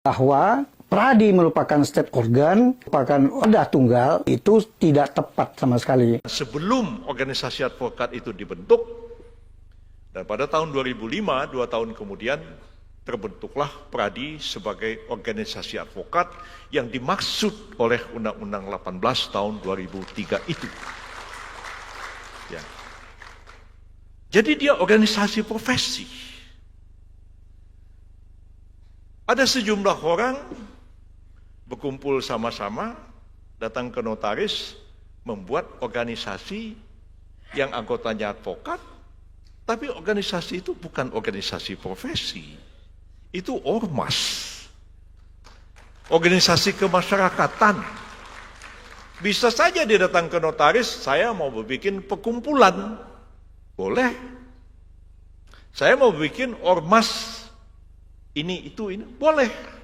bahwa Pradi merupakan state organ, merupakan wadah tunggal, itu tidak tepat sama sekali. Sebelum organisasi advokat itu dibentuk, dan pada tahun 2005, 2 tahun kemudian, terbentuklah Pradi sebagai organisasi advokat yang dimaksud oleh Undang-Undang 18 tahun 2003 itu. Ya. Jadi dia organisasi profesi. Ada sejumlah orang berkumpul sama-sama, datang ke notaris, membuat organisasi yang anggotanya advokat, tapi organisasi itu bukan organisasi profesi, itu ormas, organisasi kemasyarakatan. Bisa saja dia datang ke notaris, saya mau bikin perkumpulan, boleh. Saya mau bikin ormas, ini, boleh.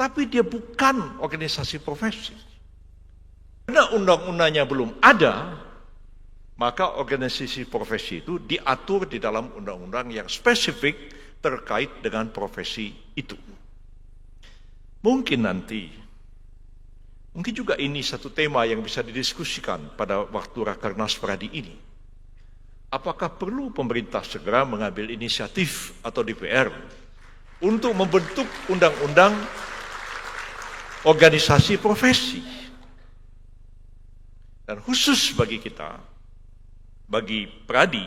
Tapi dia bukan organisasi profesi. Karena undang-undangnya belum ada, maka organisasi profesi itu diatur di dalam undang-undang yang spesifik terkait dengan profesi itu. Mungkin juga ini satu tema yang bisa didiskusikan pada waktu Rakernas Pradi ini. Apakah perlu pemerintah segera mengambil inisiatif atau DPR untuk membentuk undang-undang organisasi profesi? Dan khusus bagi kita, bagi Pradi,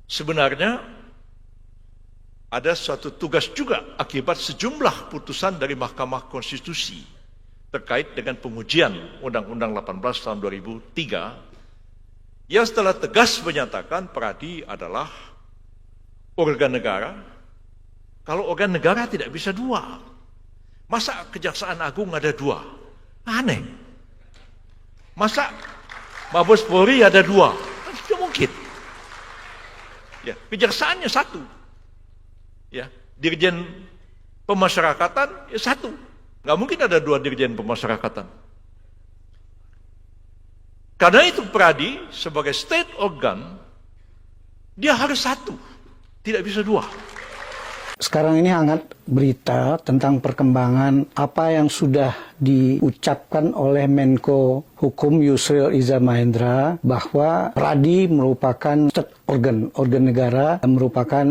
sebenarnya ada suatu tugas juga akibat sejumlah putusan dari Mahkamah Konstitusi terkait dengan pengujian Undang-Undang 18 tahun 2003 yang setelah tegas menyatakan Pradi adalah organ negara. Kalau organ negara tidak bisa dua. Masa Kejaksaan Agung ada dua? Aneh. Masa Mabes Polri ada dua? Tidak mungkin. Ya, kejaksaannya satu. Ya, Dirjen Pemasyarakatan ya satu. Nggak mungkin ada dua Dirjen Pemasyarakatan. Karena itu Pradi sebagai state organ, dia harus satu. Tidak bisa dua. Sekarang ini hangat berita tentang perkembangan apa yang sudah diucapkan oleh Menko Hukum Yusril Iza Mahendra bahwa Pradi merupakan state organ negara, merupakan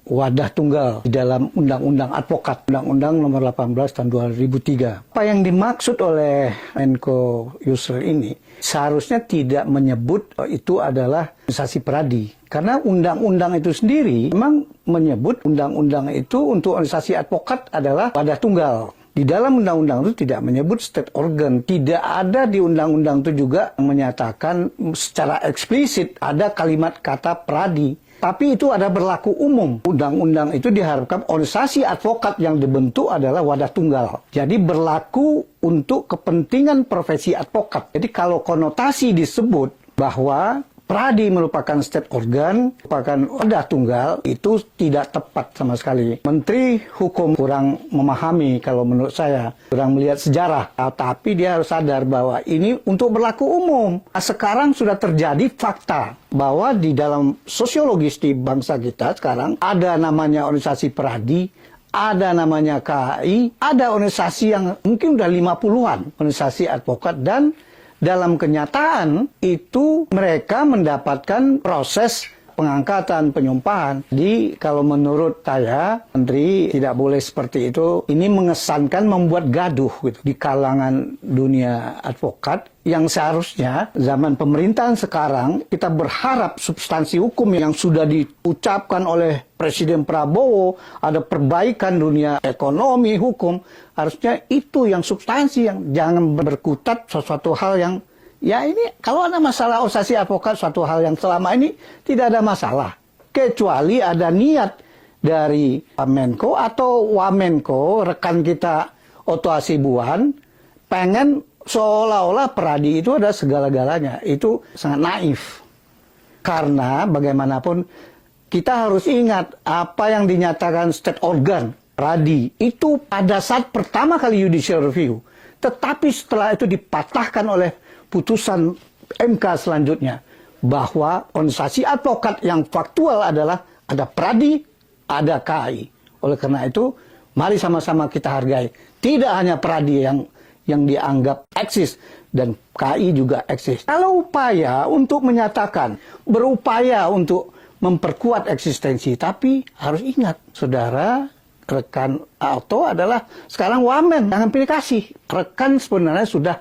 wadah tunggal di dalam Undang-Undang Advokat, Undang-Undang Nomor 18 Tahun 2003. Apa yang dimaksud oleh Menko Yusril ini seharusnya tidak menyebut itu adalah organisasi Pradi. Karena undang-undang itu sendiri memang menyebut undang-undang itu untuk organisasi advokat adalah wadah tunggal. Di dalam undang-undang itu tidak menyebut state organ. Tidak ada di undang-undang itu juga yang menyatakan secara eksplisit ada kalimat kata Pradi. Tapi itu ada berlaku umum. Undang-undang itu diharapkan organisasi advokat yang dibentuk adalah wadah tunggal. Jadi berlaku untuk kepentingan profesi advokat. Jadi kalau konotasi disebut bahwa Pradi merupakan state organ, merupakan wadah tunggal, itu tidak tepat sama sekali. Menteri Hukum kurang memahami kalau menurut saya, kurang melihat sejarah. Tapi dia harus sadar bahwa ini untuk berlaku umum. Sekarang sudah terjadi fakta bahwa di dalam sosiologis di bangsa kita sekarang ada namanya organisasi Pradi, ada namanya KAI, ada organisasi yang mungkin udah 50-an, organisasi advokat, dan dalam kenyataan itu mereka mendapatkan proses pengangkatan, penyumpahan. Jadi kalau menurut saya, Menteri tidak boleh seperti itu. Ini mengesankan membuat gaduh gitu, di kalangan dunia advokat yang seharusnya zaman pemerintahan sekarang kita berharap substansi hukum yang sudah diucapkan oleh Presiden Prabowo, ada perbaikan dunia ekonomi, hukum, harusnya itu yang substansi, yang jangan berkutat sesuatu hal yang ya ini kalau ada masalah organisasi advokat, suatu hal yang selama ini tidak ada masalah. Kecuali ada niat dari Menko atau Wamenko, rekan kita Otto Hasibuan, pengen seolah-olah Pradi itu ada segala-galanya. Itu sangat naif. Karena bagaimanapun kita harus ingat apa yang dinyatakan state organ, Pradi, itu pada saat pertama kali judicial review. Tetapi setelah itu dipatahkan oleh putusan MK selanjutnya bahwa organisasi advokat yang faktual adalah ada Pradi, ada KAI. Oleh karena itu Mari sama-sama kita hargai. Tidak hanya Pradi yang dianggap eksis, dan KI juga eksis. Kalau upaya untuk menyatakan, berupaya untuk memperkuat eksistensi, tapi harus ingat, saudara, rekan Otto adalah sekarang wamen, jangan pilih kasih. Rekan sebenarnya sudah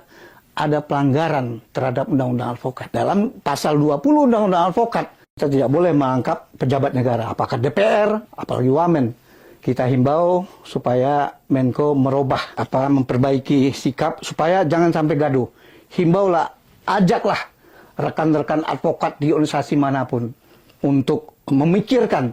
ada pelanggaran terhadap Undang-Undang Advokat. Dalam pasal 20 Undang-Undang Advokat, kita tidak boleh mengangkat pejabat negara, apakah DPR, apalagi wamen. Kita himbau supaya Menko merubah, memperbaiki sikap supaya jangan sampai gaduh. Himbaulah, ajaklah rekan-rekan advokat di organisasi manapun untuk memikirkan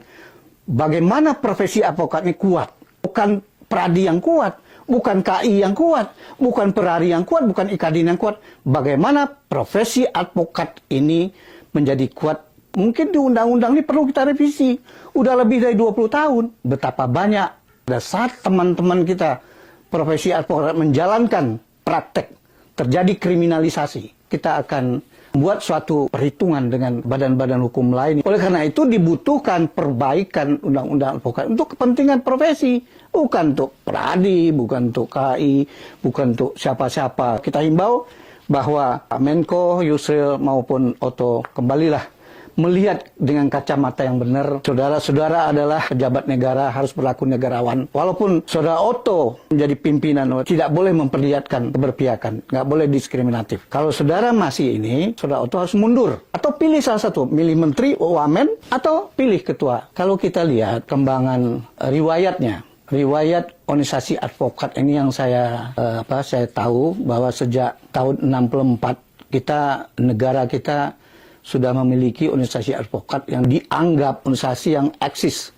bagaimana profesi advokat ini kuat. Bukan Pradi yang kuat, bukan KI yang kuat, bukan Perari yang kuat, bukan Ikadin yang kuat. Bagaimana profesi advokat ini menjadi kuat. Mungkin di undang-undang ini perlu kita revisi. Udah lebih dari 20 tahun. Betapa banyak pada saat teman-teman kita profesi advokat menjalankan praktek, terjadi kriminalisasi. Kita akan buat suatu perhitungan dengan badan-badan hukum lain. Oleh karena itu dibutuhkan perbaikan undang-undang advokat untuk kepentingan profesi. Bukan untuk Pradi, bukan untuk KI, bukan untuk siapa-siapa. Kita himbau bahwa Menko, Yusril maupun Otto kembalilah melihat dengan kacamata yang benar. Saudara-saudara adalah pejabat negara, harus berlaku negarawan. Walaupun saudara Otto menjadi pimpinan, tidak boleh memperlihatkan keberpihakan, nggak boleh diskriminatif. Kalau saudara masih ini, saudara Otto harus mundur. Atau pilih salah satu, milih menteri, wamen, atau pilih ketua. Kalau kita lihat kembangan riwayatnya, riwayat organisasi advokat ini yang saya tahu bahwa sejak tahun 64 negara kita sudah memiliki organisasi advokat yang dianggap organisasi yang eksis,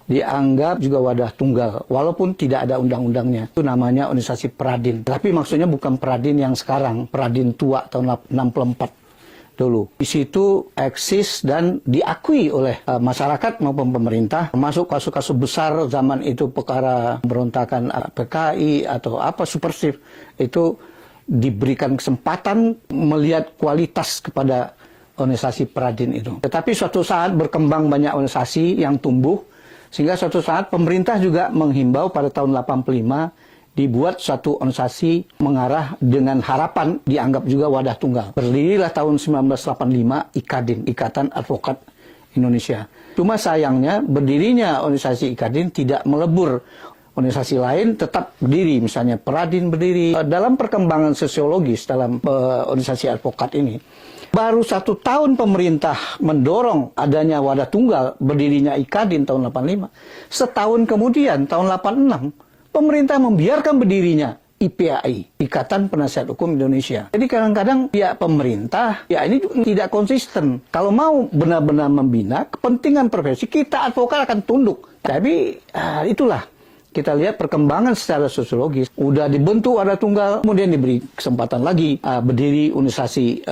dianggap juga wadah tunggal, walaupun tidak ada undang-undangnya. Itu namanya organisasi Pradin. Tapi maksudnya bukan Pradin yang sekarang, Pradin tua tahun 64 dulu. Di situ eksis dan diakui oleh masyarakat maupun pemerintah. Masuk kasus-kasus besar zaman itu, perkara pemberontakan PKI atau Subversif, itu diberikan kesempatan melihat kualitas kepada organisasi Pradin itu. Tetapi suatu saat berkembang banyak organisasi yang tumbuh, sehingga suatu saat pemerintah juga menghimbau pada tahun 85 dibuat suatu organisasi mengarah dengan harapan dianggap juga wadah tunggal. Berdirilah tahun 1985 Ikadin, Ikatan Advokat Indonesia. Cuma sayangnya berdirinya organisasi Ikadin tidak melebur. Organisasi lain tetap berdiri, misalnya Pradin berdiri. Dalam perkembangan sosiologis dalam organisasi advokat ini, baru 1 tahun pemerintah mendorong adanya wadah tunggal, berdirinya Ikadin tahun 85. Setahun kemudian, tahun 86, pemerintah membiarkan berdirinya IPAI, Ikatan Penasihat Hukum Indonesia. Jadi kadang-kadang pihak pemerintah, ini tidak konsisten. Kalau mau benar-benar membina kepentingan profesi, kita advokat akan tunduk. Tapi itulah. Kita lihat perkembangan secara sosiologis. Udah dibentuk wadah tunggal, kemudian diberi kesempatan lagi berdiri organisasi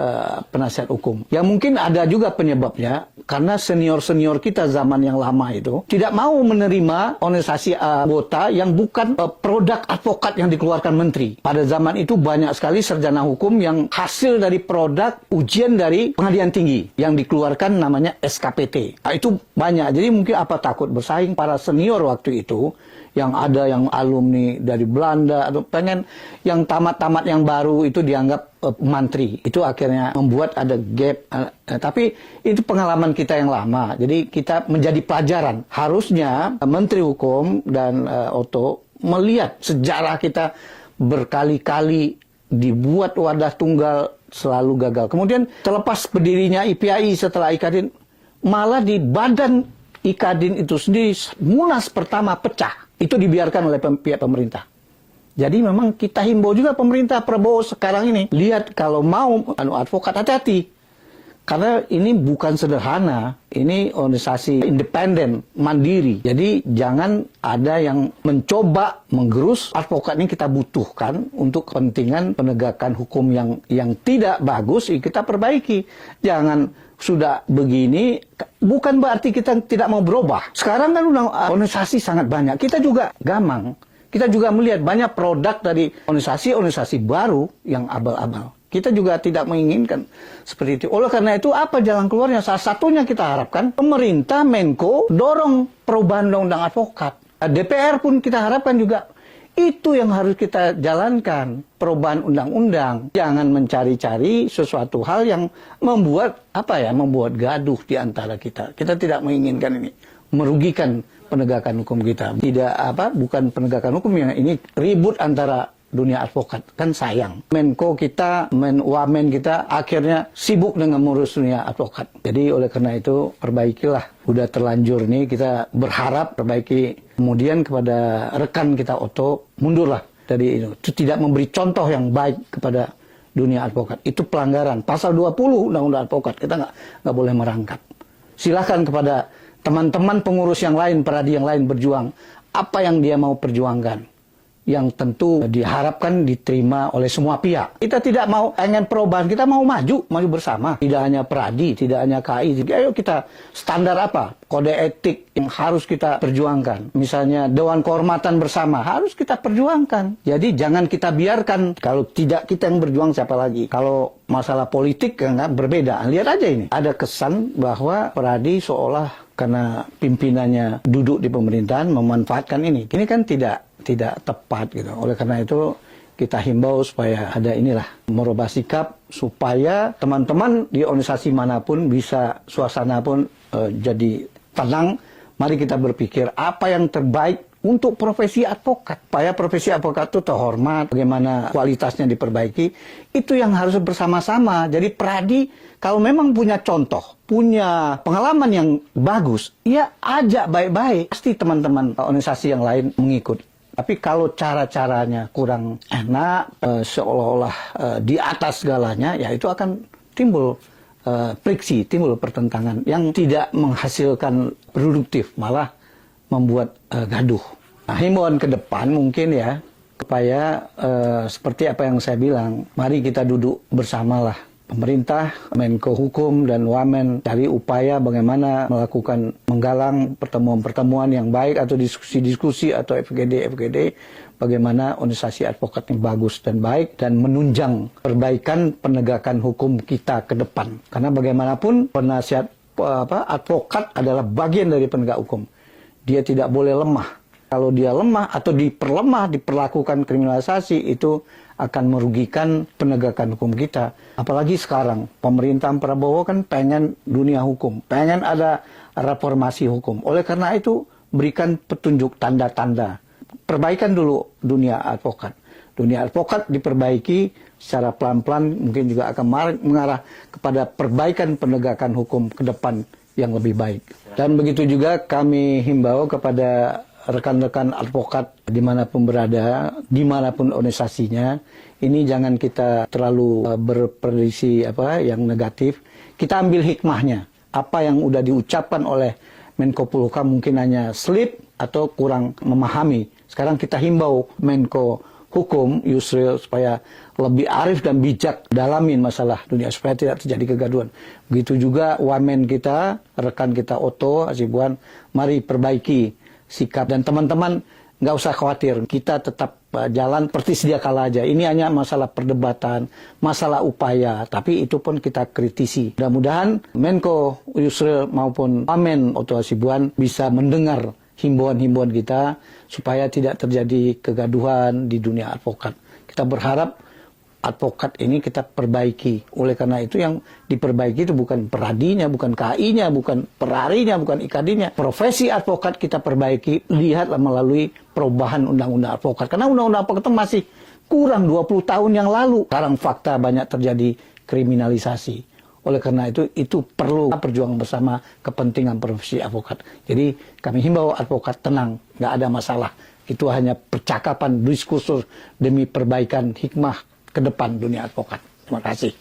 penasihat hukum. Yang mungkin ada juga penyebabnya, karena senior-senior kita zaman yang lama itu tidak mau menerima organisasi anggota yang bukan produk advokat yang dikeluarkan menteri. Pada zaman itu banyak sekali sarjana hukum yang hasil dari produk ujian dari pengadilan tinggi yang dikeluarkan namanya SKPT. Itu banyak. Jadi mungkin takut bersaing para senior waktu itu, yang ada yang alumni dari Belanda atau pengen yang tamat-tamat yang baru itu dianggap mantri. Itu akhirnya membuat ada gap. Tapi itu pengalaman kita yang lama. Jadi kita menjadi pelajaran. Harusnya Menteri Hukum dan Otto melihat sejarah kita berkali-kali dibuat wadah tunggal selalu gagal. Kemudian terlepas berdirinya IPAI setelah Ikadin, malah di badan Ikadin itu sendiri munas pertama pecah. Itu dibiarkan oleh pihak pemerintah. Jadi memang kita himbau juga pemerintah Prabowo sekarang ini, lihat kalau mau advokat hati-hati. Karena ini bukan sederhana, ini organisasi independen, mandiri. Jadi jangan ada yang mencoba menggerus advokat ini. Kita butuhkan untuk kepentingan penegakan hukum yang tidak bagus, kita perbaiki. Jangan sudah begini, bukan berarti kita tidak mau berubah. Sekarang kan organisasi sangat banyak. Kita juga gamang. Kita juga melihat banyak produk dari organisasi-organisasi baru yang abal-abal. Kita juga tidak menginginkan seperti itu. Oleh karena itu, apa jalan keluarnya? Salah satunya kita harapkan pemerintah, Menko, dorong perubahan undang-undang advokat. DPR pun kita harapkan juga itu yang harus kita jalankan, perubahan undang-undang. Jangan mencari-cari sesuatu hal yang membuat membuat gaduh di antara kita. Kita tidak menginginkan ini merugikan penegakan hukum kita. Bukan penegakan hukum yang ini ribut antara dunia advokat, kan sayang. Menko kita, Wamen kita akhirnya sibuk dengan ngurus dunia advokat. Jadi oleh karena itu perbaikilah. Udah terlanjur nih, kita berharap perbaiki. Kemudian kepada rekan kita Otto, mundurlah dari itu. Itu tidak memberi contoh yang baik kepada dunia advokat. Itu pelanggaran. Pasal 20 Undang-Undang Advokat, kita nggak boleh merangkap. Silahkan kepada teman-teman pengurus yang lain, peradi yang lain berjuang. Apa yang dia mau perjuangkan, yang tentu diharapkan diterima oleh semua pihak. Kita tidak mau ingin perubahan, kita mau maju bersama. Tidak hanya peradi, tidak hanya KI. Ayo kita standar apa? Kode etik yang harus kita perjuangkan. Misalnya Dewan Kehormatan bersama harus kita perjuangkan. Jadi jangan kita biarkan, kalau tidak kita yang berjuang siapa lagi? Kalau masalah politik kan berbeda. Lihat aja ini. Ada kesan bahwa peradi seolah karena pimpinannya duduk di pemerintahan memanfaatkan ini. Ini kan tidak tepat gitu. Oleh karena itu kita himbau supaya ada merubah sikap supaya teman-teman di organisasi manapun bisa suasana pun jadi tenang. Mari kita berpikir apa yang terbaik untuk profesi advokat. Supaya profesi advokat itu terhormat, bagaimana kualitasnya diperbaiki, itu yang harus bersama-sama. Jadi peradi kalau memang punya contoh, punya pengalaman yang bagus, ya ajak baik-baik. Pasti teman-teman organisasi yang lain mengikut. Tapi kalau cara-caranya kurang enak, seolah-olah di atas segalanya, ya itu akan timbul friksi, timbul pertentangan yang tidak menghasilkan produktif, malah membuat gaduh. Nah, himbauan ke depan mungkin ya, supaya seperti apa yang saya bilang, mari kita duduk bersamalah. Pemerintah, Menko Hukum, dan Wamen cari upaya bagaimana menggalang pertemuan-pertemuan yang baik atau diskusi-diskusi atau FGD, bagaimana organisasi advokat yang bagus dan baik dan menunjang perbaikan penegakan hukum kita ke depan. Karena bagaimanapun penasihat advokat adalah bagian dari penegak hukum. Dia tidak boleh lemah. Kalau dia lemah atau diperlakukan kriminalisasi, itu akan merugikan penegakan hukum kita. Apalagi sekarang, pemerintahan Prabowo kan pengen dunia hukum, pengen ada reformasi hukum. Oleh karena itu, berikan petunjuk tanda-tanda. Perbaikan dulu dunia advokat. Dunia advokat diperbaiki secara pelan-pelan, mungkin juga akan mengarah kepada perbaikan penegakan hukum ke depan yang lebih baik. Dan begitu juga kami himbau kepada rekan-rekan advokat dimanapun berada, dimanapun organisasinya, ini jangan kita terlalu berprediksi yang negatif. Kita ambil hikmahnya. Apa yang udah diucapkan oleh Menko Polhukam mungkin hanya slip atau kurang memahami. Sekarang kita himbau Menko Hukum Yusril supaya lebih arif dan bijak dalamin masalah dunia supaya tidak terjadi kegaduhan. Begitu juga Wamen kita, rekan kita Otto Hasibuan, mari perbaiki sikap, dan teman-teman nggak usah khawatir, kita tetap jalan seperti sedia kala aja. Ini hanya masalah perdebatan, masalah upaya, tapi itu pun kita kritisi. Mudah-mudahan Menko Yusril maupun Wamen Otto Hasibuan bisa mendengar himbauan-himbauan kita supaya tidak terjadi kegaduhan di dunia advokat. Kita berharap advokat ini kita perbaiki. Oleh karena itu yang diperbaiki itu bukan peradinya, bukan KI-nya, bukan perarinya, bukan IKD-nya. Profesi advokat kita perbaiki, lihatlah melalui perubahan undang-undang advokat. Karena undang-undang advokat itu masih kurang 20 tahun yang lalu. Sekarang fakta banyak terjadi kriminalisasi. Oleh karena itu perlu perjuangan bersama kepentingan profesi advokat. Jadi kami himbau advokat tenang, nggak ada masalah. Itu hanya percakapan, diskursus demi perbaikan hikmah ke depan dunia advokat. Terima kasih.